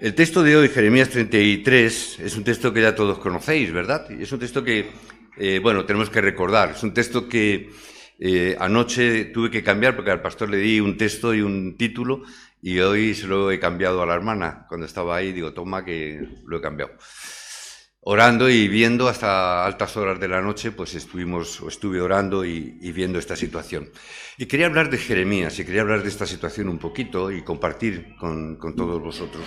El texto de hoy, Jeremías 33, es un texto que ya todos conocéis, ¿verdad? Es un texto que, tenemos que recordar. Es un texto que anoche tuve que cambiar porque al pastor le di un texto y un título y hoy se lo he cambiado a la hermana. Cuando estaba ahí, digo, toma que lo he cambiado. Orando y viendo hasta altas horas de la noche, pues estuve orando y viendo esta situación. Y quería hablar de Jeremías y quería hablar de esta situación un poquito y compartir con todos vosotros.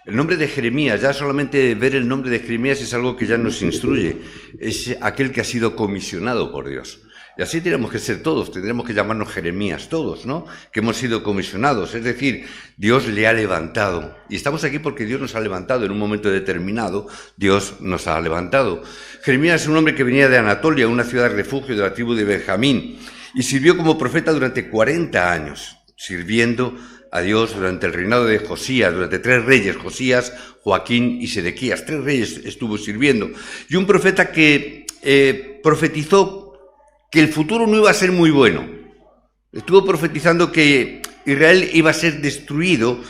El nombre de Jeremías, ya solamente ver el nombre de Jeremías es algo que ya nos instruye. Es aquel que ha sido comisionado por Dios. Y así tenemos que ser todos, tendremos que llamarnos Jeremías todos, ¿no? Que hemos sido comisionados, es decir, Dios le ha levantado. Y estamos aquí porque Dios nos ha levantado, en un momento determinado, Dios nos ha levantado. Jeremías es un hombre que venía de Anatolia, una ciudad de refugio de la tribu de Benjamín, y sirvió como profeta durante 40 años, sirviendo a Dios durante el reinado de Josías, durante 3 reyes, Josías, Joaquín y Sedequías. 3 reyes estuvo sirviendo. Y un profeta que profetizó que el futuro no iba a ser muy bueno. Estuvo profetizando que Israel iba a ser destruido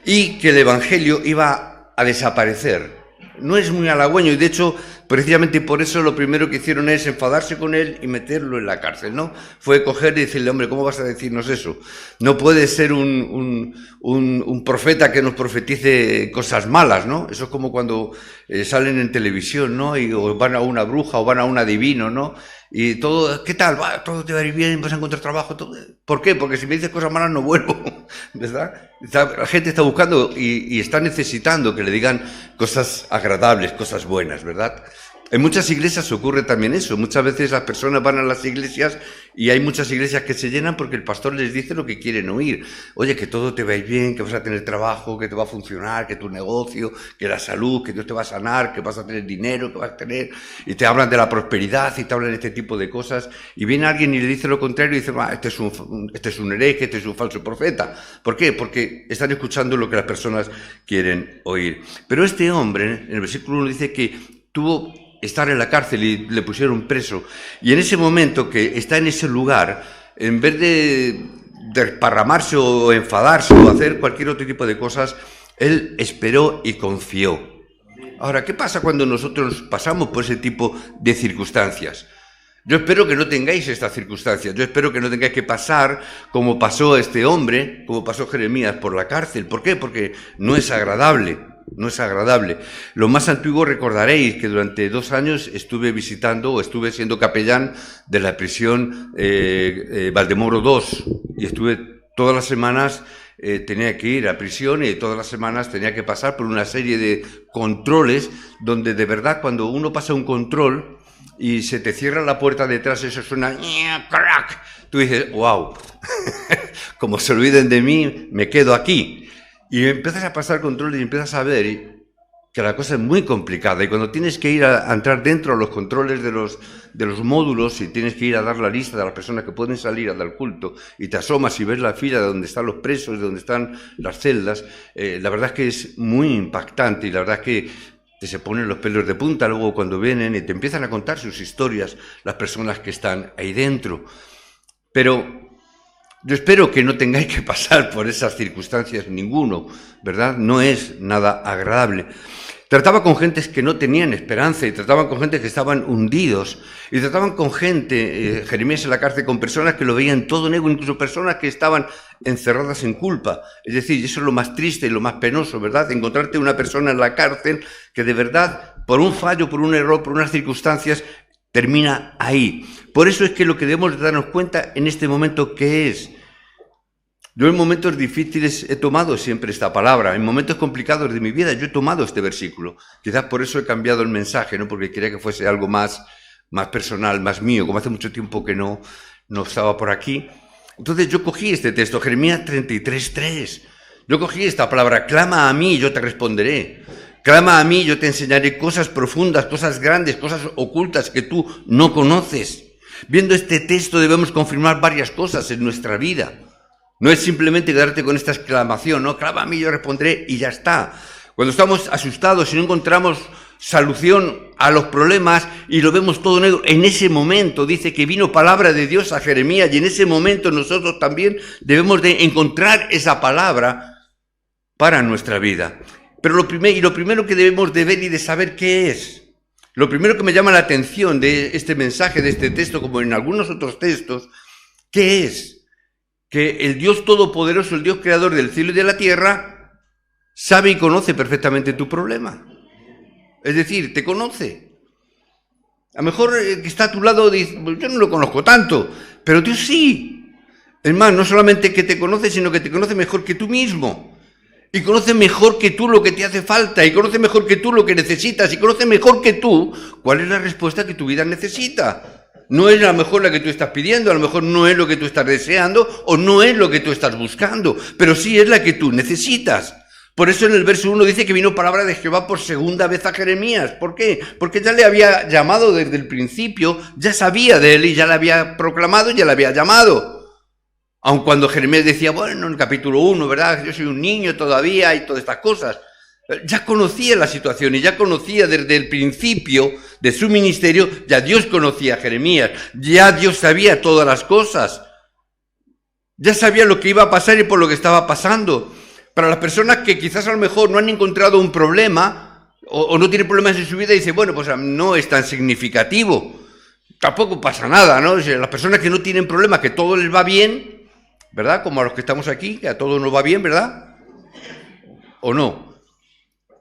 y que el evangelio iba a desaparecer. No es muy halagüeño y de hecho, precisamente por eso lo primero que hicieron es enfadarse con él y meterlo en la cárcel, ¿no? Fue coger y decirle, hombre, ¿cómo vas a decirnos eso? No puede ser un profeta que nos profetice cosas malas, ¿no? Eso es como cuando salen en televisión, ¿no? Y o van a una bruja o van a un adivino, ¿no? Y todo, ¿qué tal? Va, todo te va a ir bien, vas a encontrar trabajo. Todo. ¿Por qué? Porque si me dices cosas malas no vuelvo, ¿verdad? La gente está buscando y está necesitando que le digan cosas agradables, cosas buenas, ¿verdad? En muchas iglesias ocurre también eso. Muchas veces las personas van a las iglesias y hay muchas iglesias que se llenan porque el pastor les dice lo que quieren oír. Oye, que todo te va a ir bien, que vas a tener trabajo, que te va a funcionar, que tu negocio, que la salud, que Dios te va a sanar, que vas a tener dinero, que vas a tener... Y te hablan de la prosperidad y te hablan de este tipo de cosas. Y viene alguien y le dice lo contrario y dice, este es un hereje, este es un falso profeta. ¿Por qué? Porque están escuchando lo que las personas quieren oír. Pero este hombre, en el versículo 1 dice que tuvo... estar en la cárcel y le pusieron preso. Y en ese momento que está en ese lugar, en vez de desparramarse o enfadarse o hacer cualquier otro tipo de cosas, él esperó y confió. Ahora, ¿qué pasa cuando nosotros pasamos por ese tipo de circunstancias? Yo espero que no tengáis estas circunstancias. Yo espero que no tengáis que pasar como pasó este hombre, como pasó Jeremías por la cárcel. ¿Por qué? Porque no es agradable. No es agradable. Lo más antiguo recordaréis que durante 2 años estuve siendo capellán de la prisión Valdemoro II y estuve todas las semanas, tenía que ir a prisión y todas las semanas tenía que pasar por una serie de controles donde de verdad cuando uno pasa un control y se te cierra la puerta detrás, eso suena crack, tú dices, wow, como se olviden de mí, me quedo aquí. Y empiezas a pasar controles y empiezas a ver que la cosa es muy complicada. Y cuando tienes que ir a entrar dentro a los controles de los módulos y tienes que ir a dar la lista de las personas que pueden salir a dar culto y te asomas y ves la fila de donde están los presos, de donde están las celdas, la verdad es que es muy impactante y la verdad es que te se ponen los pelos de punta luego cuando vienen y te empiezan a contar sus historias las personas que están ahí dentro. Pero... yo espero que no tengáis que pasar por esas circunstancias ninguno, ¿verdad? No es nada agradable. Trataban con gentes que no tenían esperanza y trataban con gente que estaban hundidos y trataban con gente, Jeremías en la cárcel, con personas que lo veían todo negro, incluso personas que estaban encerradas en culpa. Es decir, eso es lo más triste y lo más penoso, ¿verdad? Encontrarte una persona en la cárcel que de verdad, por un fallo, por un error, por unas circunstancias, termina ahí. Por eso es que lo que debemos darnos cuenta en este momento, ¿qué es? Yo en momentos difíciles he tomado siempre esta palabra, en momentos complicados de mi vida yo he tomado este versículo. Quizás por eso he cambiado el mensaje, ¿no? Porque quería que fuese algo más personal, más mío, como hace mucho tiempo que no estaba por aquí. Entonces yo cogí este texto, Jeremías 33:3. Yo cogí esta palabra, clama a mí y yo te responderé. Clama a mí, yo te enseñaré cosas profundas, cosas grandes, cosas ocultas que tú no conoces. Viendo este texto debemos confirmar varias cosas en nuestra vida. No es simplemente quedarte con esta exclamación, ¿no? Clama a mí, yo responderé y ya está. Cuando estamos asustados y no encontramos solución a los problemas y lo vemos todo negro, en ese momento dice que vino palabra de Dios a Jeremías y en ese momento nosotros también debemos de encontrar esa palabra para nuestra vida. Pero lo primero que debemos de ver y de saber qué es, lo primero que me llama la atención de este mensaje, de este texto, como en algunos otros textos, ¿qué es? Que el Dios Todopoderoso, el Dios Creador del cielo y de la tierra, sabe y conoce perfectamente tu problema. Es decir, te conoce. A lo mejor el que está a tu lado dice, pues yo no lo conozco tanto, pero Dios sí. Es más, no solamente que te conoce, sino que te conoce mejor que tú mismo. Y conoce mejor que tú lo que te hace falta, y conoce mejor que tú lo que necesitas, y conoce mejor que tú cuál es la respuesta que tu vida necesita. No es a lo mejor la que tú estás pidiendo, a lo mejor no es lo que tú estás deseando, o no es lo que tú estás buscando, pero sí es la que tú necesitas. Por eso en el verso 1 dice que vino palabra de Jehová por segunda vez a Jeremías. ¿Por qué? Porque ya le había llamado desde el principio, ya sabía de él y ya le había proclamado y ya le había llamado. Aun cuando Jeremías decía, bueno, en el capítulo 1, ¿verdad? Yo soy un niño todavía y todas estas cosas. Ya conocía la situación y ya conocía desde el principio de su ministerio, ya Dios conocía a Jeremías, ya Dios sabía todas las cosas. Ya sabía lo que iba a pasar y por lo que estaba pasando. Para las personas que quizás a lo mejor no han encontrado un problema o no tienen problemas en su vida, dice, bueno, pues no es tan significativo. Tampoco pasa nada, ¿no? Las personas que no tienen problemas, que todo les va bien, ¿verdad? Como a los que estamos aquí, que a todos nos va bien, ¿verdad? ¿O no?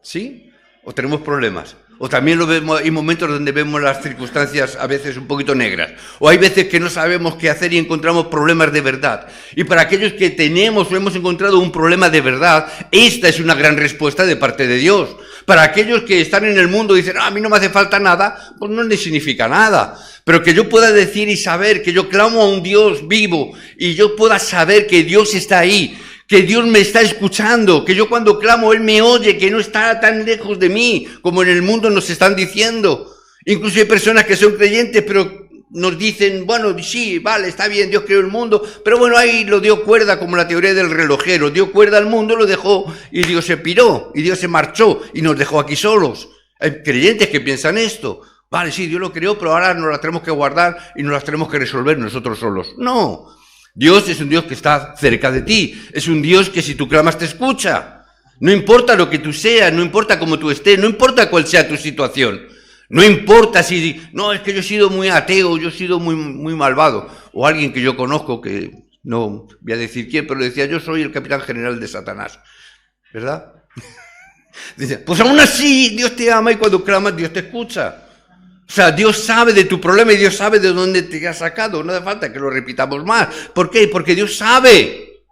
¿Sí? ¿O tenemos problemas? O también lo vemos, hay momentos donde vemos las circunstancias a veces un poquito negras. O hay veces que no sabemos qué hacer y encontramos problemas de verdad. Y para aquellos que tenemos o hemos encontrado un problema de verdad, esta es una gran respuesta de parte de Dios. Para aquellos que están en el mundo y dicen, a mí no me hace falta nada, pues no les significa nada. Pero que yo pueda decir y saber que yo clamo a un Dios vivo y yo pueda saber que Dios está ahí, que Dios me está escuchando, que yo cuando clamo Él me oye, que no está tan lejos de mí como en el mundo nos están diciendo. Incluso hay personas que son creyentes pero nos dicen, bueno, sí, vale, está bien, Dios creó el mundo, pero bueno, ahí lo dio cuerda como la teoría del relojero, dio cuerda al mundo, lo dejó y Dios se piró y Dios se marchó y nos dejó aquí solos. Hay creyentes que piensan esto. Vale, sí, Dios lo creó, pero ahora nos las tenemos que guardar y nos las tenemos que resolver nosotros solos. No, Dios es un Dios que está cerca de ti, es un Dios que si tú clamas te escucha. No importa lo que tú seas, no importa cómo tú estés, no importa cuál sea tu situación. No importa si, no, es que yo he sido muy ateo, yo he sido muy malvado. O alguien que yo conozco, que no voy a decir quién, pero le decía, yo soy el capitán general de Satanás. ¿Verdad? Dice, pues aún así Dios te ama y cuando clamas Dios te escucha. O sea, Dios sabe de tu problema y Dios sabe de dónde te has sacado. No hace falta que lo repitamos más. ¿Por qué? Porque Dios sabe.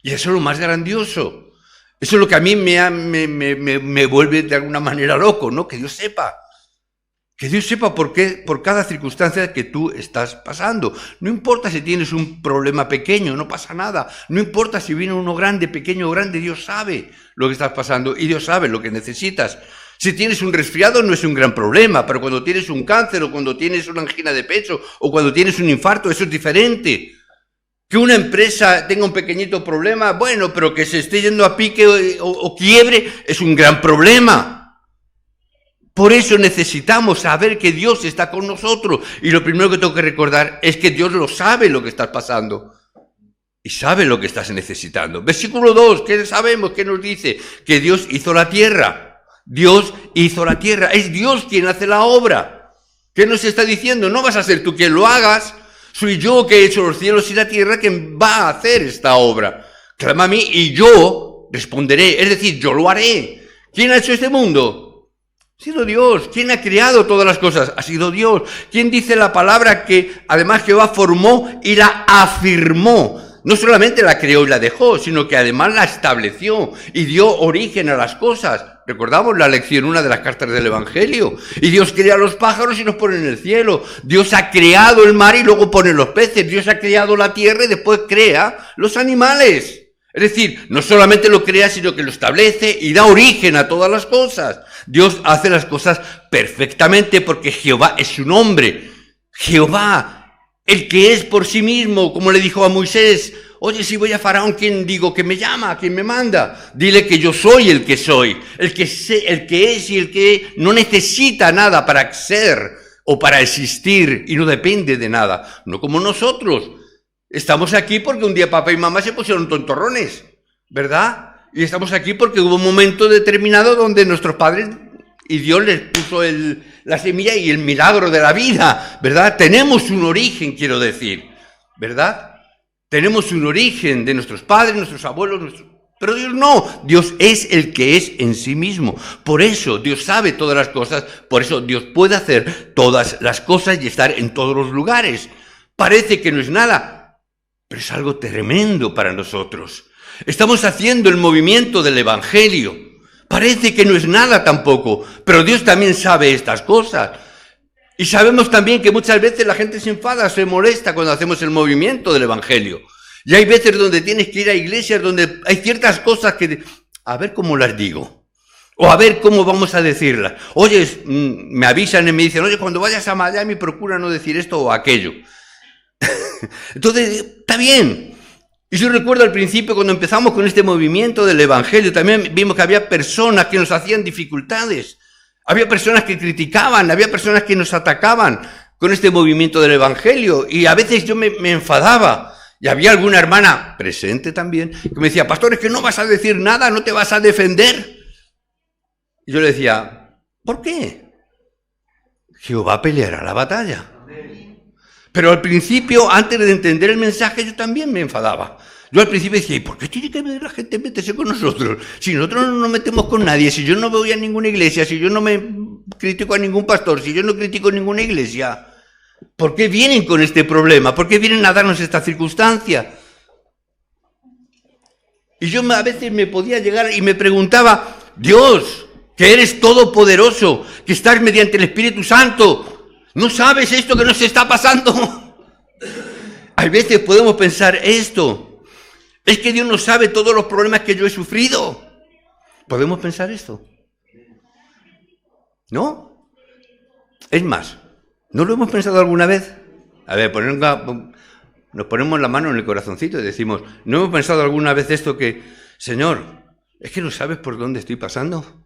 Y eso es lo más grandioso. Eso es lo que a mí me vuelve de alguna manera loco, ¿no? Que Dios sepa. Que Dios sepa por qué, por cada circunstancia que tú estás pasando. No importa si tienes un problema pequeño, no pasa nada. No importa si viene uno grande, pequeño o grande, Dios sabe lo que estás pasando y Dios sabe lo que necesitas. Si tienes un resfriado no es un gran problema, pero cuando tienes un cáncer o cuando tienes una angina de pecho o cuando tienes un infarto, eso es diferente. Que una empresa tenga un pequeñito problema, bueno, pero que se esté yendo a pique o quiebre es un gran problema. Por eso necesitamos saber que Dios está con nosotros. Y lo primero que tengo que recordar es que Dios lo sabe lo que estás pasando. Y sabe lo que estás necesitando. Versículo 2, ¿qué sabemos? ¿Qué nos dice? Que Dios hizo la tierra. Dios hizo la tierra. Es Dios quien hace la obra. ¿Qué nos está diciendo? No vas a ser tú quien lo hagas. Soy yo que he hecho los cielos y la tierra quien va a hacer esta obra. Clama a mí y yo responderé. Es decir, yo lo haré. ¿Quién ha hecho este mundo? Ha sido Dios. ¿Quién ha creado todas las cosas? Ha sido Dios. ¿Quién dice la palabra que además Jehová formó y la afirmó? No solamente la creó y la dejó, sino que además la estableció y dio origen a las cosas. Recordamos la lección 1 de las cartas del Evangelio. Y Dios crea los pájaros y los pone en el cielo. Dios ha creado el mar y luego pone los peces. Dios ha creado la tierra y después crea los animales. Es decir, no solamente lo crea, sino que lo establece y da origen a todas las cosas. Dios hace las cosas perfectamente porque Jehová es su nombre. Jehová, el que es por sí mismo, como le dijo a Moisés, oye, si voy a Faraón, ¿quién digo que me llama? ¿Quién me manda? Dile que yo soy el que soy, el que es y el que no necesita nada para ser o para existir y no depende de nada. No como nosotros. Estamos aquí porque un día papá y mamá se pusieron tontorrones, ¿verdad? Y estamos aquí porque hubo un momento determinado donde nuestros padres y Dios les puso la semilla y el milagro de la vida, ¿verdad? Tenemos un origen, quiero decir, ¿verdad? Tenemos un origen de nuestros padres, nuestros abuelos, pero Dios no. Dios es el que es en sí mismo. Por eso Dios sabe todas las cosas, por eso Dios puede hacer todas las cosas y estar en todos los lugares. Parece que no es nada, pero es algo tremendo para nosotros. Estamos haciendo el movimiento del Evangelio. Parece que no es nada tampoco, pero Dios también sabe estas cosas. Y sabemos también que muchas veces la gente se enfada, se molesta cuando hacemos el movimiento del Evangelio. Y hay veces donde tienes que ir a iglesias donde hay ciertas cosas que, a ver cómo las digo, o a ver cómo vamos a decirlas. Oye, me avisan y me dicen, oye, cuando vayas a Miami procura no decir esto o aquello. Entonces, está bien. Y yo recuerdo al principio cuando empezamos con este movimiento del Evangelio, también vimos que había personas que nos hacían dificultades. Había personas que criticaban, había personas que nos atacaban con este movimiento del Evangelio. Y a veces yo me enfadaba. Y había alguna hermana presente también que me decía, pastor, es que no vas a decir nada, no te vas a defender. Y yo le decía, ¿por qué? Jehová peleará la batalla. Pero al principio, antes de entender el mensaje, yo también me enfadaba. Yo al principio decía, ¿y por qué tiene que la gente meterse con nosotros? Si nosotros no nos metemos con nadie, si yo no voy a ninguna iglesia, si yo no me critico a ningún pastor, si yo no critico ninguna iglesia, ¿por qué vienen con este problema? ¿Por qué vienen a darnos esta circunstancia? Y yo a veces me podía llegar y me preguntaba, Dios, que eres todopoderoso, que estás mediante el Espíritu Santo, ¿no sabes esto que nos está pasando? A veces podemos pensar esto. Es que Dios no sabe todos los problemas que yo he sufrido. ¿Podemos pensar esto? ¿No? Es más, ¿no lo hemos pensado alguna vez? A ver, nos ponemos la mano en el corazoncito y decimos, ¿no hemos pensado alguna vez esto que, Señor, es que no sabes por dónde estoy pasando?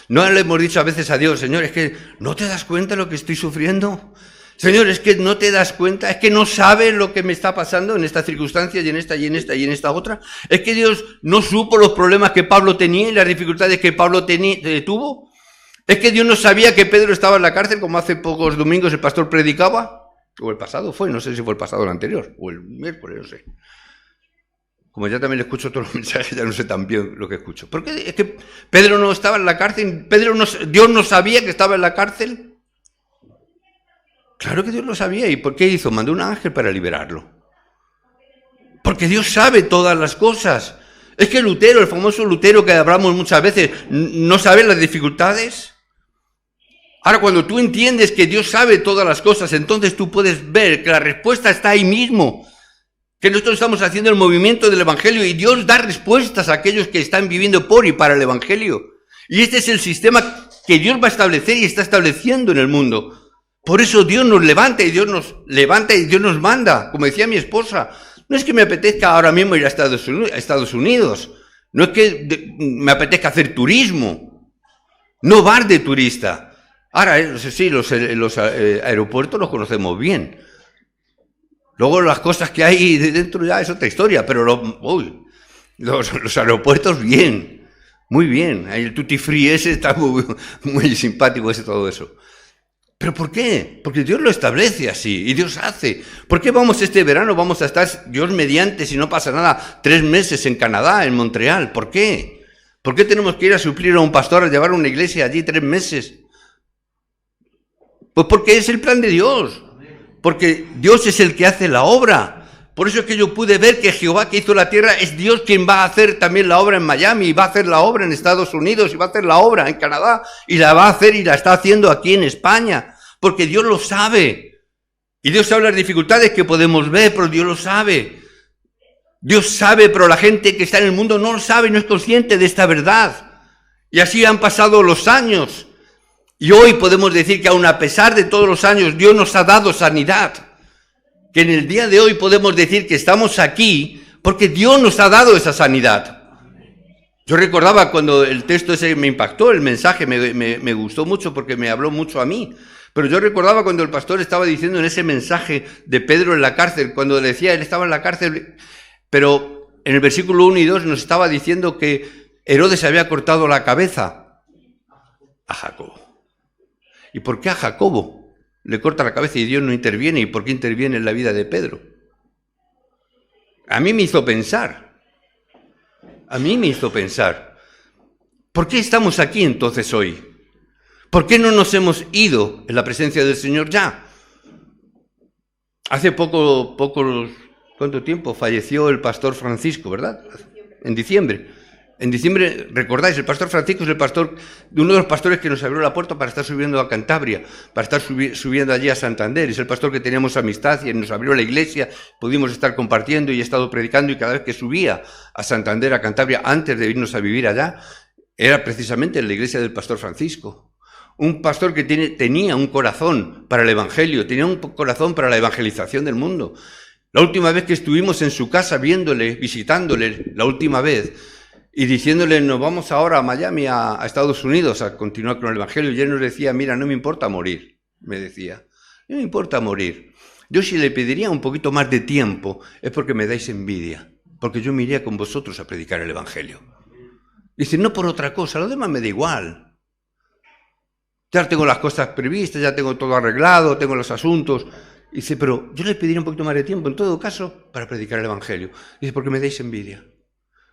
¿No le hemos dicho a veces a Dios, Señor, es que no te das cuenta de lo que estoy sufriendo? Señor, es que no te das cuenta, es que no sabes lo que me está pasando en esta circunstancia y en esta y en esta y en esta otra. Es que Dios no supo los problemas que Pablo tenía y las dificultades que Pablo tuvo. Es que Dios no sabía que Pedro estaba en la cárcel, como hace pocos domingos el pastor predicaba. O el pasado fue, no sé si fue el pasado o el anterior, o el miércoles, no sé. Como ya también le escucho todos los mensajes, ya no sé tan bien lo que escucho. ¿Por qué? Es que Pedro no estaba en la cárcel, Dios no sabía que estaba en la cárcel. Claro que Dios lo sabía. ¿Y por qué hizo? Mandó un ángel para liberarlo. Porque Dios sabe todas las cosas. Es que Lutero, el famoso Lutero que hablamos muchas veces, ¿no sabe las dificultades? Ahora, cuando tú entiendes que Dios sabe todas las cosas, entonces tú puedes ver que la respuesta está ahí mismo. Que nosotros estamos haciendo el movimiento del Evangelio y Dios da respuestas a aquellos que están viviendo por y para el Evangelio. Y este es el sistema que Dios va a establecer y está estableciendo en el mundo. Por eso Dios nos levanta y Dios nos manda. Como decía mi esposa, no es que me apetezca ahora mismo ir a Estados Unidos. No es que me apetezca hacer turismo. No vas de turista. Ahora, sí, los aeropuertos los conocemos bien. Luego las cosas que hay dentro ya es otra historia, pero los aeropuertos bien, muy bien. El tutti free ese está muy simpático, todo eso. ¿Pero por qué? Porque Dios lo establece así y Dios hace. ¿Por qué este verano vamos a estar, Dios mediante, si no pasa nada, 3 meses en Canadá, en Montreal? ¿Por qué? ¿Por qué tenemos que ir a suplir a un pastor, a llevar a una iglesia allí 3 meses? Pues porque es el plan de Dios. Porque Dios es el que hace la obra. Por eso es que yo pude ver que Jehová que hizo la tierra es Dios quien va a hacer también la obra en Miami, y va a hacer la obra en Estados Unidos, y va a hacer la obra en Canadá, y la va a hacer y la está haciendo aquí en España. Porque Dios lo sabe. Y Dios sabe las dificultades que podemos ver, pero Dios lo sabe. Dios sabe, pero la gente que está en el mundo no lo sabe, no es consciente de esta verdad. Y así han pasado los años. Y hoy podemos decir que aun a pesar de todos los años, Dios nos ha dado sanidad. Que en el día de hoy podemos decir que estamos aquí porque Dios nos ha dado esa sanidad. Yo recordaba cuando el texto ese me impactó, el mensaje me gustó mucho porque me habló mucho a mí. Pero yo recordaba cuando el pastor estaba diciendo en ese mensaje de Pedro en la cárcel, cuando le decía, él estaba en la cárcel, pero en el versículo 1 y 2 nos estaba diciendo que Herodes había cortado la cabeza a Jacobo. ¿Y por qué a Jacobo le corta la cabeza y Dios no interviene? ¿Y por qué interviene en la vida de Pedro? A mí me hizo pensar. ¿Por qué estamos aquí entonces hoy? ¿Por qué no nos hemos ido en la presencia del Señor ya? Hace poco, ¿cuánto tiempo? Falleció el pastor Francisco, ¿verdad? En diciembre. En diciembre, recordáis, el pastor Francisco es uno de los pastores que nos abrió la puerta para estar subiendo a Cantabria, para estar subiendo allí a Santander. Es el pastor que teníamos amistad y nos abrió la iglesia, pudimos estar compartiendo y he estado predicando, y cada vez que subía a Santander, a Cantabria, antes de irnos a vivir allá, era precisamente en la iglesia del pastor Francisco. Un pastor que tenía un corazón para el evangelio, tenía un corazón para la evangelización del mundo. La última vez que estuvimos en su casa viéndole, visitándole, la última vez, y diciéndole, nos vamos ahora a Miami, a Estados Unidos, a continuar con el evangelio, y él nos decía, mira, no me importa morir, me decía, no me importa morir. Yo si le pediría un poquito más de tiempo, es porque me dais envidia, porque yo me iría con vosotros a predicar el evangelio. Dice, no por otra cosa, lo demás me da igual. Ya tengo las cosas previstas, ya tengo todo arreglado, tengo los asuntos. Dice, pero yo le pediría un poquito más de tiempo, en todo caso, para predicar el evangelio. Dice, porque me dais envidia.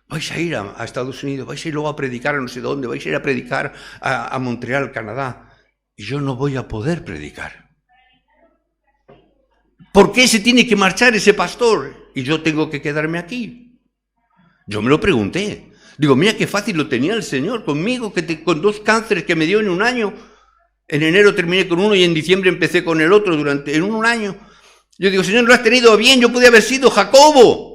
Vais a ir a Estados Unidos, vais a ir luego a predicar a no sé dónde, vais a ir a predicar a Montreal, Canadá. Y yo no voy a poder predicar. ¿Por qué se tiene que marchar ese pastor? Y yo tengo que quedarme aquí. Yo me lo pregunté. Digo, mira qué fácil lo tenía el Señor conmigo, con 2 cánceres que me dio en un año. En enero terminé con uno y en diciembre empecé con el otro en un año. Yo digo, Señor, lo has tenido bien, yo podía haber sido Jacobo.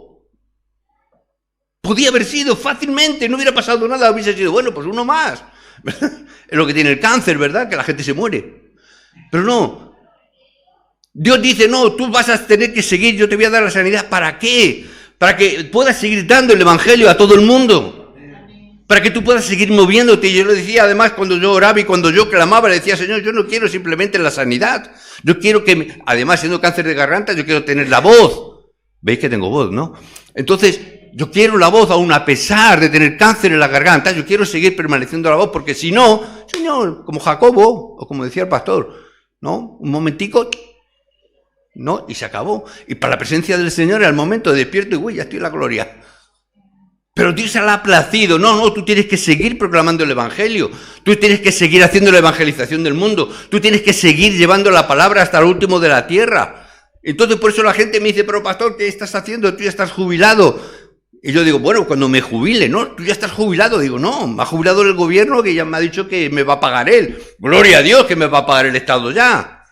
Podía haber sido fácilmente, no hubiera pasado nada, hubiese sido, bueno, pues uno más. Es lo que tiene el cáncer, ¿verdad? Que la gente se muere. Pero no. Dios dice, no, tú vas a tener que seguir, yo te voy a dar la sanidad. ¿Para qué? Para que puedas seguir dando el evangelio a todo el mundo. Para que tú puedas seguir moviéndote. Y yo lo decía, además, cuando yo oraba y cuando yo clamaba, le decía, Señor, yo no quiero simplemente la sanidad. Yo quiero que, además, siendo cáncer de garganta, yo quiero tener la voz. ¿Veis que tengo voz, no? Entonces, yo quiero la voz, aún a pesar de tener cáncer en la garganta, yo quiero seguir permaneciendo la voz, porque si no, Señor, como Jacobo, o como decía el pastor, ¿no? Un momentico, ¿no? Y se acabó. Y para la presencia del Señor, al momento de despierto, y uy, ya estoy en la gloria. Pero Dios se la ha placido. No, tú tienes que seguir proclamando el evangelio. Tú tienes que seguir haciendo la evangelización del mundo. Tú tienes que seguir llevando la palabra hasta el último de la tierra. Entonces, por eso la gente me dice, pero pastor, ¿qué estás haciendo? Tú ya estás jubilado. Y yo digo, bueno, cuando me jubile, ¿no? Tú ya estás jubilado. Digo, no, me ha jubilado el gobierno que ya me ha dicho que me va a pagar él. Gloria a Dios que me va a pagar el Estado ya.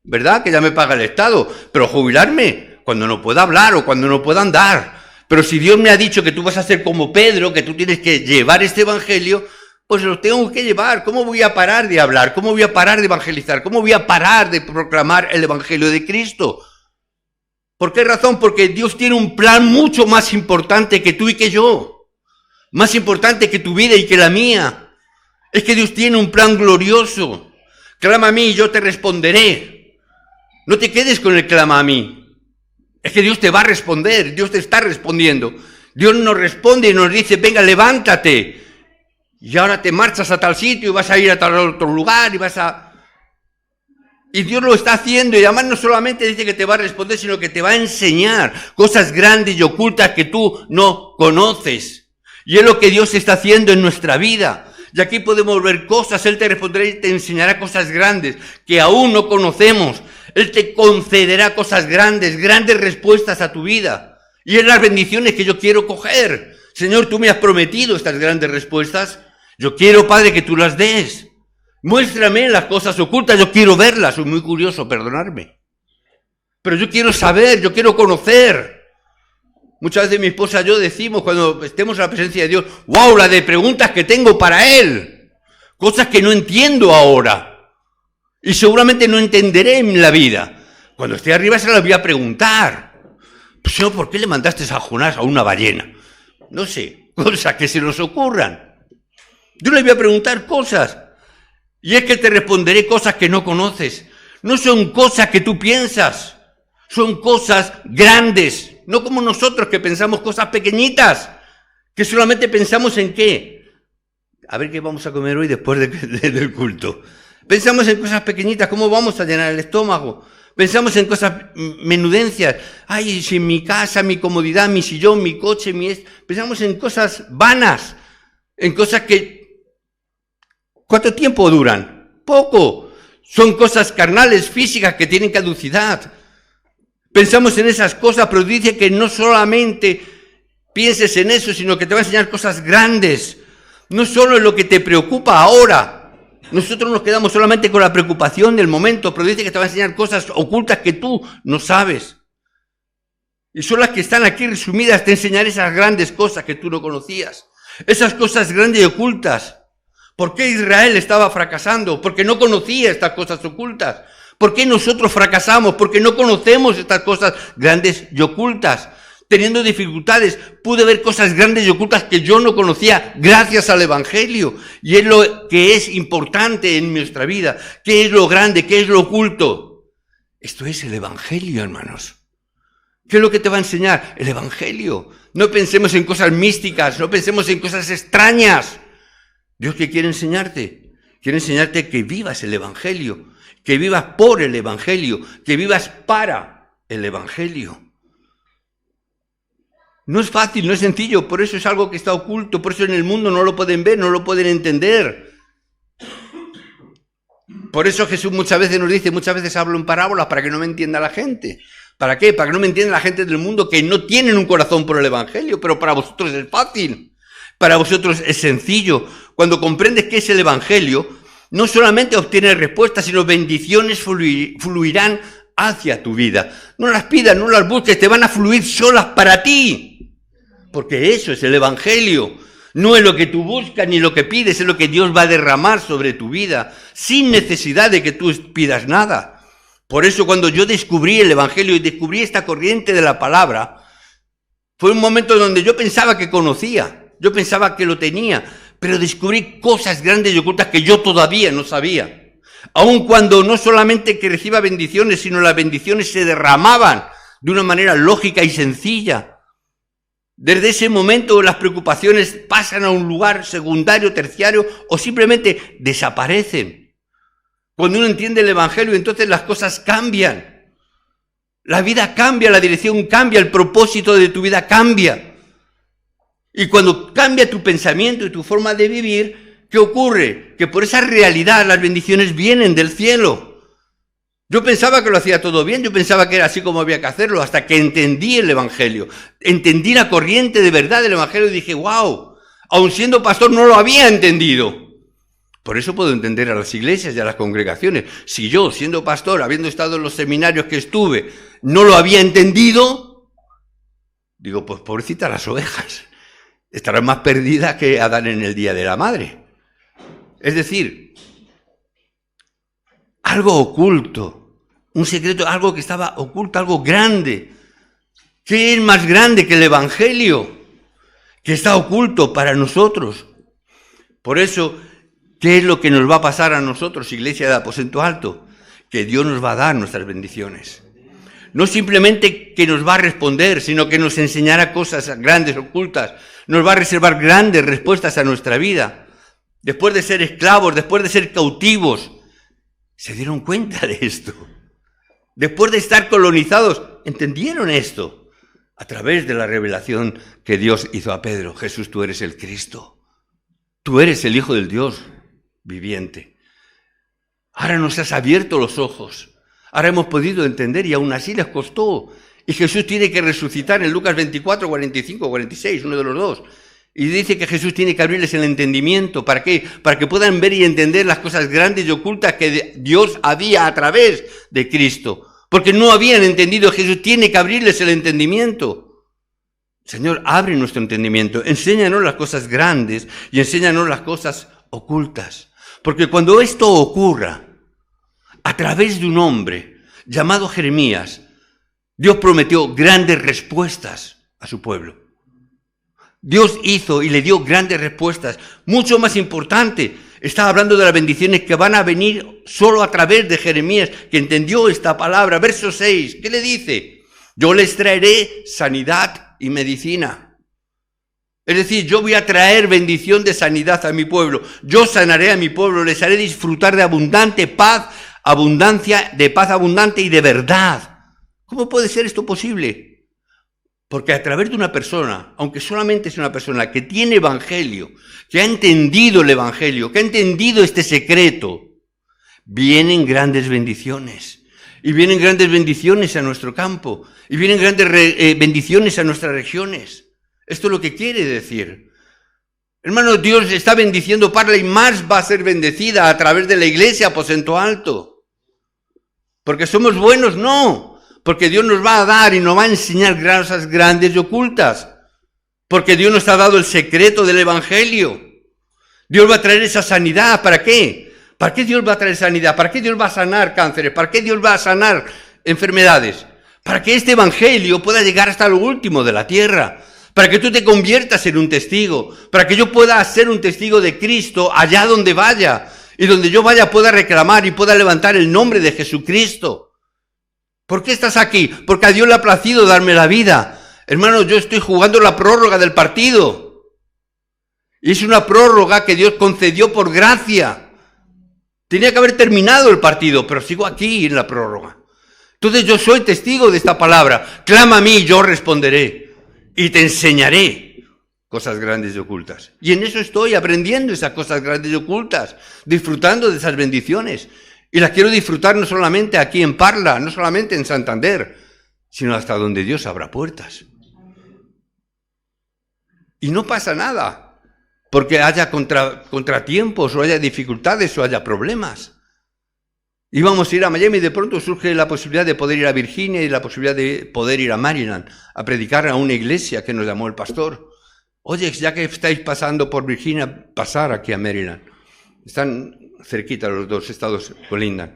¿Verdad? Que ya me paga el Estado. Pero jubilarme cuando no pueda hablar o cuando no pueda andar. Pero si Dios me ha dicho que tú vas a ser como Pedro, que tú tienes que llevar este evangelio, pues lo tengo que llevar. ¿Cómo voy a parar de hablar? ¿Cómo voy a parar de evangelizar? ¿Cómo voy a parar de proclamar el evangelio de Cristo? ¿Por qué razón? Porque Dios tiene un plan mucho más importante que tú y que yo. Más importante que tu vida y que la mía. Es que Dios tiene un plan glorioso. Clama a mí y yo te responderé. No te quedes con el clama a mí. Es que Dios te va a responder, Dios te está respondiendo. Dios nos responde y nos dice, venga, levántate. Y ahora te marchas a tal sitio y vas a ir a tal otro lugar y vas a... Y Dios lo está haciendo y además no solamente dice que te va a responder, sino que te va a enseñar cosas grandes y ocultas que tú no conoces. Y es lo que Dios está haciendo en nuestra vida. Y aquí podemos ver cosas, Él te responderá y te enseñará cosas grandes que aún no conocemos. Él te concederá cosas grandes, grandes respuestas a tu vida. Y es las bendiciones que yo quiero coger. Señor, tú me has prometido estas grandes respuestas. Yo quiero, Padre, que tú las des. Muéstrame las cosas ocultas, yo quiero verlas. Soy muy curioso, perdonadme. Pero yo quiero saber, yo quiero conocer. Muchas veces mi esposa y yo decimos, cuando estemos en la presencia de Dios, ¡wow! La de preguntas que tengo para Él. Cosas que no entiendo ahora. Y seguramente no entenderé en la vida. Cuando esté arriba se las voy a preguntar. Pues no, ¿por qué le mandaste a Jonás a una ballena? No sé, cosas que se nos ocurran. Yo le voy a preguntar cosas. Y es que te responderé cosas que no conoces. No son cosas que tú piensas. Son cosas grandes. No como nosotros que pensamos cosas pequeñitas. Que solamente pensamos en ¿qué? a ver qué vamos a comer hoy después del culto. Pensamos en cosas pequeñitas, cómo vamos a llenar el estómago. Pensamos en cosas menudencias. Ay, si mi casa, mi comodidad, mi sillón, mi coche, Pensamos en cosas vanas, en cosas que... ¿Cuánto tiempo duran? Poco. Son cosas carnales, físicas, que tienen caducidad. Pensamos en esas cosas, pero dice que no solamente pienses en eso, sino que te va a enseñar cosas grandes. No solo en lo que te preocupa ahora. Nosotros nos quedamos solamente con la preocupación del momento, pero dice que te va a enseñar cosas ocultas que tú no sabes. Y son las que están aquí resumidas, te enseñaré esas grandes cosas que tú no conocías. Esas cosas grandes y ocultas. ¿Por qué Israel estaba fracasando? Porque no conocía estas cosas ocultas. ¿Por qué nosotros fracasamos? Porque no conocemos estas cosas grandes y ocultas. Teniendo dificultades, pude ver cosas grandes y ocultas que yo no conocía gracias al Evangelio. Y es lo que es importante en nuestra vida. ¿Qué es lo grande? ¿Qué es lo oculto? Esto es el Evangelio, hermanos. ¿Qué es lo que te va a enseñar? El Evangelio. No pensemos en cosas místicas, no pensemos en cosas extrañas. Dios, ¿qué quiere enseñarte? Quiere enseñarte que vivas el Evangelio, que vivas por el Evangelio, que vivas para el Evangelio. No es fácil, no es sencillo, por eso es algo que está oculto, por eso en el mundo no lo pueden ver, no lo pueden entender. Por eso Jesús muchas veces nos dice, muchas veces hablo en parábolas para que no me entienda la gente. ¿Para qué? Para que no me entienda la gente del mundo que no tienen un corazón por el Evangelio, pero para vosotros es fácil, para vosotros es sencillo. Cuando comprendes qué es el Evangelio, no solamente obtienes respuestas, sino bendiciones fluirán hacia tu vida. No las pidas, no las busques, te van a fluir solas para ti. Porque eso es el Evangelio. No es lo que tú buscas ni lo que pides, es lo que Dios va a derramar sobre tu vida, sin necesidad de que tú pidas nada. Por eso cuando yo descubrí el Evangelio y descubrí esta corriente de la palabra, fue un momento donde yo pensaba que conocía, yo pensaba que lo tenía, pero descubrí cosas grandes y ocultas que yo todavía no sabía. Aun cuando no solamente que reciba bendiciones, sino las bendiciones se derramaban de una manera lógica y sencilla. Desde ese momento las preocupaciones pasan a un lugar secundario, terciario o simplemente desaparecen. Cuando uno entiende el Evangelio, entonces las cosas cambian. La vida cambia, la dirección cambia, el propósito de tu vida cambia. Y cuando cambia tu pensamiento y tu forma de vivir, ¿qué ocurre? Que por esa realidad las bendiciones vienen del cielo. Yo pensaba que lo hacía todo bien, yo pensaba que era así como había que hacerlo, hasta que entendí el Evangelio. Entendí la corriente de verdad del Evangelio y dije, wow, aun siendo pastor no lo había entendido. Por eso puedo entender a las iglesias y a las congregaciones. Si yo, siendo pastor, habiendo estado en los seminarios que estuve, no lo había entendido, digo, pues pobrecita las ovejas, estarán más perdidas que Adán en el día de la madre. Es decir, algo oculto, un secreto, algo que estaba oculto, algo grande. ¿Qué es más grande que el Evangelio? Que está oculto para nosotros. Por eso, ¿qué es lo que nos va a pasar a nosotros, Iglesia de Aposento Alto? Que Dios nos va a dar nuestras bendiciones. No simplemente que nos va a responder, sino que nos enseñará cosas grandes, ocultas. Nos va a reservar grandes respuestas a nuestra vida. Después de ser esclavos, después de ser cautivos, se dieron cuenta de esto. Después de estar colonizados, entendieron esto. A través de la revelación que Dios hizo a Pedro. Jesús, tú eres el Cristo. Tú eres el Hijo del Dios viviente. Ahora nos has abierto los ojos. Ahora hemos podido entender y aún así les costó. Y Jesús tiene que resucitar en Lucas 24, 45, 46, uno de los dos. Y dice que Jesús tiene que abrirles el entendimiento. ¿Para qué? Para que puedan ver y entender las cosas grandes y ocultas que Dios había a través de Cristo. Porque no habían entendido. Jesús tiene que abrirles el entendimiento. Señor, abre nuestro entendimiento. Enséñanos las cosas grandes y enséñanos las cosas ocultas. Porque cuando esto ocurra, a través de un hombre llamado Jeremías, Dios prometió grandes respuestas a su pueblo. Dios hizo y le dio grandes respuestas. Mucho más importante, está hablando de las bendiciones que van a venir solo a través de Jeremías, que entendió esta palabra. Verso 6, ¿qué le dice? Yo les traeré sanidad y medicina. Es decir, yo voy a traer bendición de sanidad a mi pueblo. Yo sanaré a mi pueblo, les haré disfrutar de abundante paz, abundancia, de paz abundante y de verdad. ¿Cómo puede ser esto posible? Porque a través de una persona, aunque solamente es una persona que tiene evangelio, que ha entendido el evangelio, que ha entendido este secreto, vienen grandes bendiciones. Y vienen grandes bendiciones a nuestro campo. Y vienen grandes bendiciones a nuestras regiones. Esto es lo que quiere decir. Hermano, Dios está bendiciendo Parla y más va a ser bendecida a través de la iglesia Aposento Alto. ¿Porque somos buenos? No. Porque Dios nos va a dar y nos va a enseñar cosas grandes y ocultas. Porque Dios nos ha dado el secreto del evangelio. Dios va a traer esa sanidad. ¿Para qué? ¿Para qué Dios va a traer sanidad? ¿Para qué Dios va a sanar cánceres? ¿Para qué Dios va a sanar enfermedades? Para que este evangelio pueda llegar hasta lo último de la tierra. Para que tú te conviertas en un testigo, para que yo pueda ser un testigo de Cristo allá donde vaya, y donde yo vaya pueda reclamar y pueda levantar el nombre de Jesucristo. ¿Por qué estás aquí? Porque a Dios le ha placido darme la vida. Hermano, yo estoy jugando la prórroga del partido. Y es una prórroga que Dios concedió por gracia. Tenía que haber terminado el partido, pero sigo aquí en la prórroga. Entonces yo soy testigo de esta palabra. Clama a mí y yo responderé. Y te enseñaré cosas grandes y ocultas. Y en eso estoy aprendiendo esas cosas grandes y ocultas, disfrutando de esas bendiciones. Y las quiero disfrutar no solamente aquí en Parla, no solamente en Santander, sino hasta donde Dios abra puertas. Y no pasa nada, porque haya contratiempos, o haya dificultades, o haya problemas. Íbamos a ir a Miami y de pronto surge la posibilidad de poder ir a Virginia y la posibilidad de poder ir a Maryland a predicar a una iglesia que nos llamó el pastor. Oye, ya que estáis pasando por Virginia, pasar aquí a Maryland. Están cerquita, los dos estados colindan.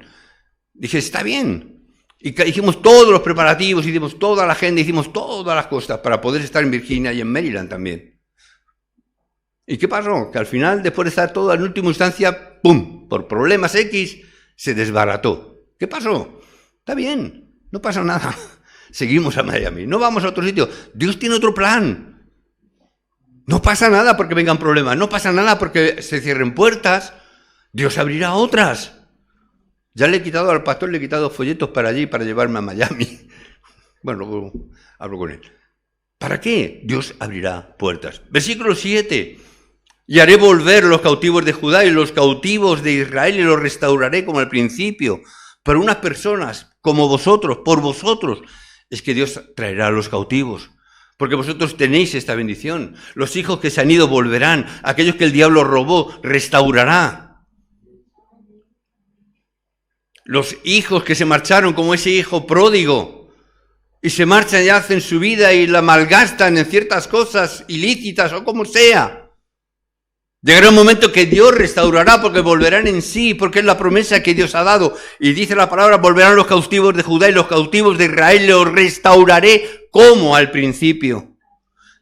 Dije, está bien. Y hicimos todos los preparativos, hicimos toda la agenda, hicimos todas las cosas para poder estar en Virginia y en Maryland también. ¿Y qué pasó? Que al final, después de estar todo en última instancia, ¡pum!, por problemas X, se desbarató. ¿Qué pasó? Está bien, no pasa nada. Seguimos a Miami, no vamos a otro sitio. Dios tiene otro plan. No pasa nada porque vengan problemas, no pasa nada porque se cierren puertas. Dios abrirá otras. Ya le he quitado al pastor, le he quitado folletos para allí, para llevarme a Miami. Bueno, luego hablo con él. ¿Para qué? Dios abrirá puertas. Versículo 7. Y haré volver los cautivos de Judá y los cautivos de Israel y los restauraré como al principio. Pero unas personas como vosotros, por vosotros, es que Dios traerá a los cautivos. Porque vosotros tenéis esta bendición. Los hijos que se han ido volverán. Aquellos que el diablo robó, restaurará. Los hijos que se marcharon como ese hijo pródigo y se marchan y hacen su vida y la malgastan en ciertas cosas ilícitas o como sea. Llegará un momento que Dios restaurará porque volverán en sí, porque es la promesa que Dios ha dado. Y dice la palabra, volverán los cautivos de Judá y los cautivos de Israel, los restauraré como al principio.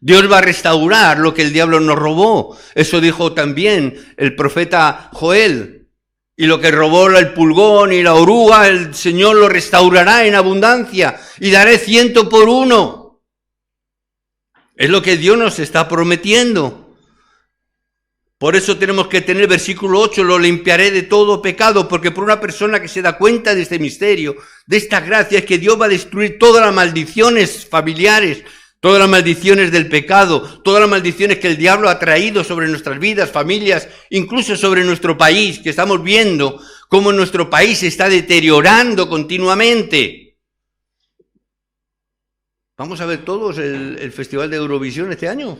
Dios va a restaurar lo que el diablo nos robó. Eso dijo también el profeta Joel. Y lo que robó el pulgón y la oruga, el Señor lo restaurará en abundancia y daré 100 por 1. Es lo que Dios nos está prometiendo. Por eso tenemos que tener versículo 8, lo limpiaré de todo pecado, porque por una persona que se da cuenta de este misterio, de esta gracia, es que Dios va a destruir todas las maldiciones familiares, todas las maldiciones del pecado, todas las maldiciones que el diablo ha traído sobre nuestras vidas, familias, incluso sobre nuestro país, que estamos viendo cómo nuestro país se está deteriorando continuamente. Vamos a ver todos el Festival de Eurovisión este año,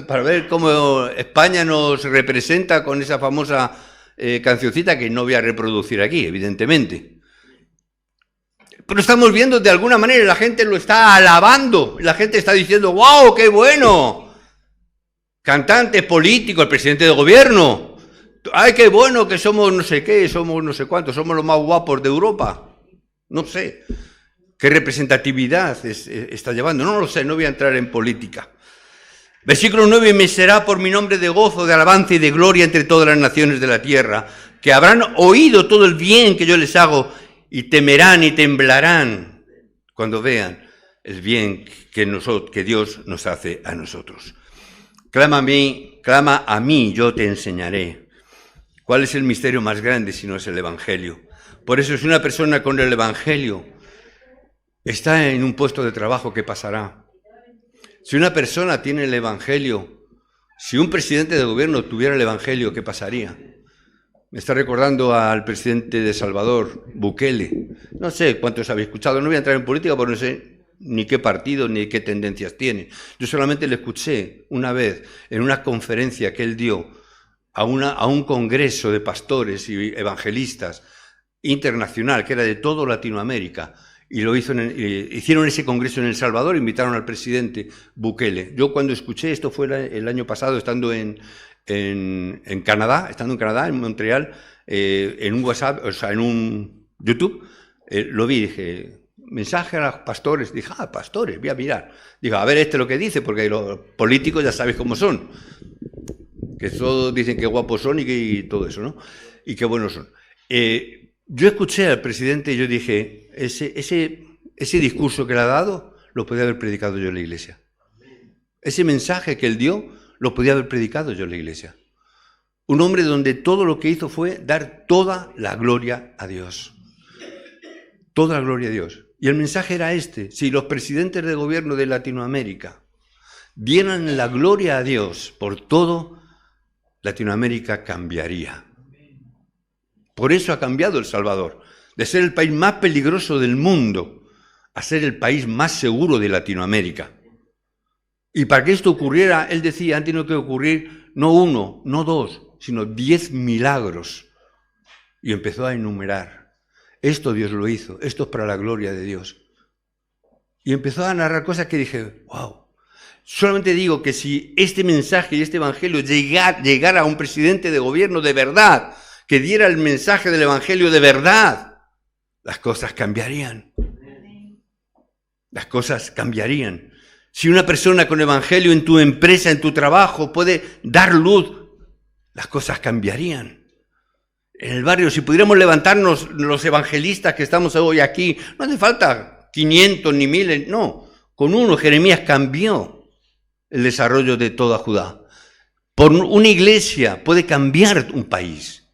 para ver cómo España nos representa con esa famosa cancioncita que no voy a reproducir aquí, evidentemente. Pero estamos viendo de alguna manera, la gente lo está alabando, la gente está diciendo, ¡wow, qué bueno! Cantante, político, el presidente de gobierno, ¡ay, qué bueno que somos no sé qué, somos no sé cuántos, somos los más guapos de Europa! No sé, ¿qué representatividad está llevando? No lo sé, no voy a entrar en política. Versículo 9, me será por mi nombre de gozo, de alabanza y de gloria entre todas las naciones de la tierra, que habrán oído todo el bien que yo les hago y temerán y temblarán cuando vean el bien que Dios nos hace a nosotros. clama a mí, yo te enseñaré. ¿Cuál es el misterio más grande si no es el Evangelio? Por eso, si una persona con el Evangelio está en un puesto de trabajo, ¿qué pasará? Si una persona tiene el Evangelio, si un presidente de gobierno tuviera el Evangelio, ¿qué pasaría? Me está recordando al presidente de Salvador, Bukele. No sé cuántos habéis escuchado, no voy a entrar en política porque no sé ni qué partido ni qué tendencias tiene. Yo solamente le escuché una vez en una conferencia que él dio a un congreso de pastores y evangelistas internacional, que era de toda Latinoamérica, y lo hicieron ese congreso en El Salvador, invitaron al presidente Bukele. Yo cuando escuché esto fue el año pasado, estando en Canadá, en Montreal, en un WhatsApp, o sea, en un YouTube, lo vi y dije, mensaje a los pastores. Dije, pastores, voy a mirar. Dije, a ver lo que dice, porque los políticos ya sabéis cómo son. Que todos dicen que guapos son y todo eso, ¿no? Y qué buenos son. Yo escuché al presidente y yo dije, ese discurso que le ha dado, lo podía haber predicado yo en la iglesia. Ese mensaje que él dio, lo podía haber predicado yo en la iglesia. Un hombre donde todo lo que hizo fue dar toda la gloria a Dios. Toda la gloria a Dios. Y el mensaje era este: si los presidentes de gobierno de Latinoamérica dieran la gloria a Dios por todo, Latinoamérica cambiaría. Por eso ha cambiado El Salvador, de ser el país más peligroso del mundo a ser el país más seguro de Latinoamérica. Y para que esto ocurriera, él decía, han tenido que ocurrir no 1, no 2, sino 10 milagros. Y empezó a enumerar. Esto Dios lo hizo, esto es para la gloria de Dios. Y empezó a narrar cosas que dije, wow. Solamente digo que si este mensaje y este evangelio llegara a un presidente de gobierno de verdad, que diera el mensaje del evangelio de verdad, las cosas cambiarían. Las cosas cambiarían. Si una persona con evangelio en tu empresa, en tu trabajo, puede dar luz, las cosas cambiarían. En el barrio, si pudiéramos levantarnos los evangelistas que estamos hoy aquí, no hace falta 500 ni 1000, no. Con uno, Jeremías cambió el desarrollo de toda Judá. Por una iglesia puede cambiar un país.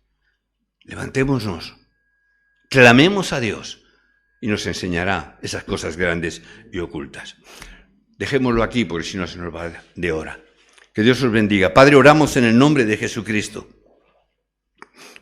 Levantémonos, clamemos a Dios y nos enseñará esas cosas grandes y ocultas. Dejémoslo aquí porque si no se nos va de hora. Que Dios os bendiga. Padre, oramos en el nombre de Jesucristo,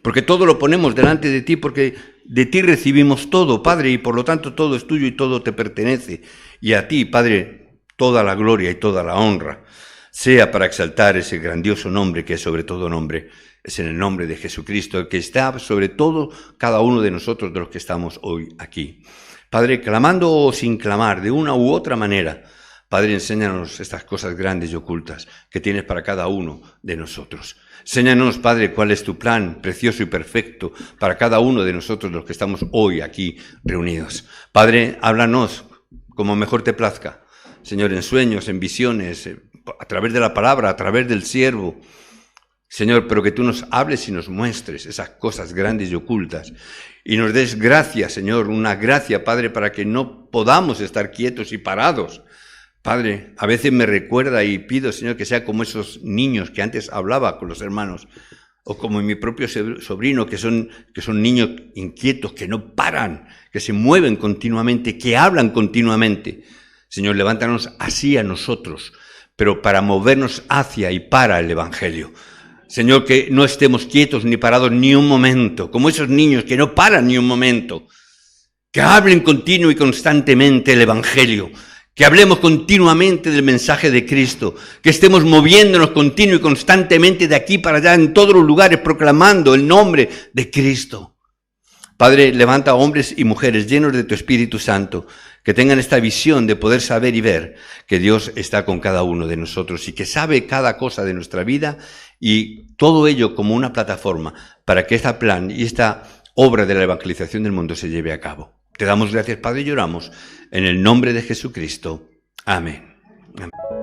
porque todo lo ponemos delante de ti, porque de ti recibimos todo, Padre, y por lo tanto todo es tuyo y todo te pertenece. Y a ti, Padre, toda la gloria y toda la honra sea para exaltar ese grandioso nombre que es sobre todo nombre. Es en el nombre de Jesucristo, el que está sobre todo cada uno de nosotros, de los que estamos hoy aquí. Padre, clamando o sin clamar, de una u otra manera, Padre, enséñanos estas cosas grandes y ocultas que tienes para cada uno de nosotros. Enséñanos, Padre, cuál es tu plan precioso y perfecto para cada uno de nosotros, los que estamos hoy aquí reunidos. Padre, háblanos como mejor te plazca, Señor, en sueños, en visiones, a través de la palabra, a través del siervo. Señor, pero que tú nos hables y nos muestres esas cosas grandes y ocultas. Y nos des gracia, Señor, una gracia, Padre, para que no podamos estar quietos y parados. Padre, a veces me recuerda y pido, Señor, que sea como esos niños que antes hablaba con los hermanos, o como mi propio sobrino, que son niños inquietos, que no paran, que se mueven continuamente, que hablan continuamente. Señor, levántanos así a nosotros, pero para movernos hacia y para el Evangelio. Señor, que no estemos quietos ni parados ni un momento, como esos niños que no paran ni un momento. Que hablen continuo y constantemente el Evangelio. Que hablemos continuamente del mensaje de Cristo. Que estemos moviéndonos continuo y constantemente de aquí para allá en todos los lugares proclamando el nombre de Cristo. Padre, levanta a hombres y mujeres llenos de tu Espíritu Santo, que tengan esta visión de poder saber y ver que Dios está con cada uno de nosotros y que sabe cada cosa de nuestra vida, y todo ello como una plataforma para que este plan y esta obra de la evangelización del mundo se lleve a cabo. Te damos gracias, Padre, y oramos en el nombre de Jesucristo. Amén. Amén.